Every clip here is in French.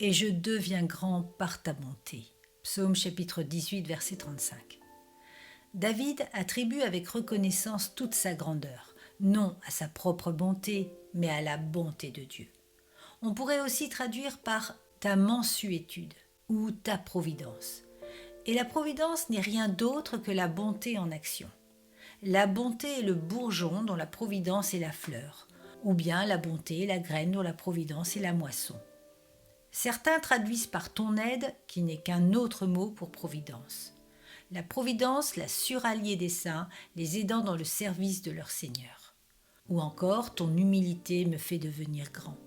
et je deviens grand par ta bonté. Psaume chapitre 18, verset 35. David attribue avec reconnaissance toute sa grandeur, non à sa propre bonté, mais à la bonté de Dieu. On pourrait aussi traduire par ta mansuétude ou ta providence. Et la providence n'est rien d'autre que la bonté en action. La bonté est le bourgeon dont la providence est la fleur, ou bien la bonté est la graine dont la providence est la moisson. Certains traduisent par ton aide, qui n'est qu'un autre mot pour providence. La providence, la suralliée des saints, les aidant dans le service de leur Seigneur. Ou encore, ton humilité me fait devenir grand.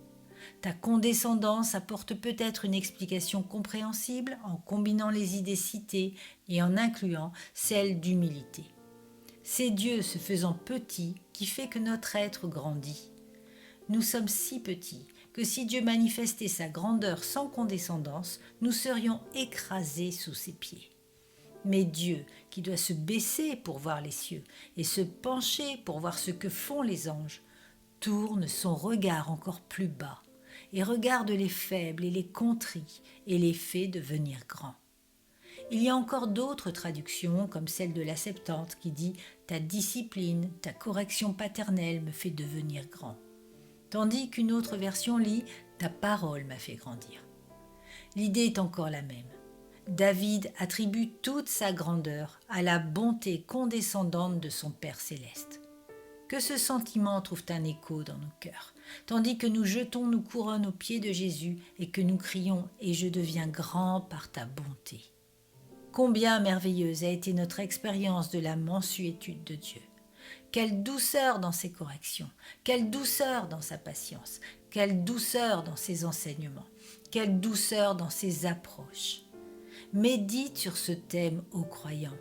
Ta condescendance apporte peut-être une explication compréhensible en combinant les idées citées et en incluant celle d'humilité. C'est Dieu se faisant petit qui fait que notre être grandit. Nous sommes si petits que si Dieu manifestait sa grandeur sans condescendance, nous serions écrasés sous ses pieds. Mais Dieu, qui doit se baisser pour voir les cieux et se pencher pour voir ce que font les anges, tourne son regard encore plus bas et regarde les faibles et les contrits et les fait devenir grands. Il y a encore d'autres traductions, comme celle de la Septante qui dit « Ta discipline, ta correction paternelle me fait devenir grand », tandis qu'une autre version lit « Ta parole m'a fait grandir ». L'idée est encore la même. David attribue toute sa grandeur à la bonté condescendante de son Père céleste. Que ce sentiment trouve un écho dans nos cœurs, tandis que nous jetons nos couronnes aux pieds de Jésus et que nous crions « Et je deviens grand par ta bonté ». Combien merveilleuse a été notre expérience de la mansuétude de Dieu. Quelle douceur dans ses corrections, quelle douceur dans sa patience, quelle douceur dans ses enseignements, quelle douceur dans ses approches. Médite sur ce thème, ô croyant.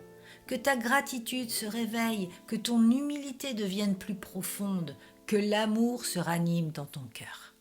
Que ta gratitude se réveille, que ton humilité devienne plus profonde, que l'amour se ranime dans ton cœur.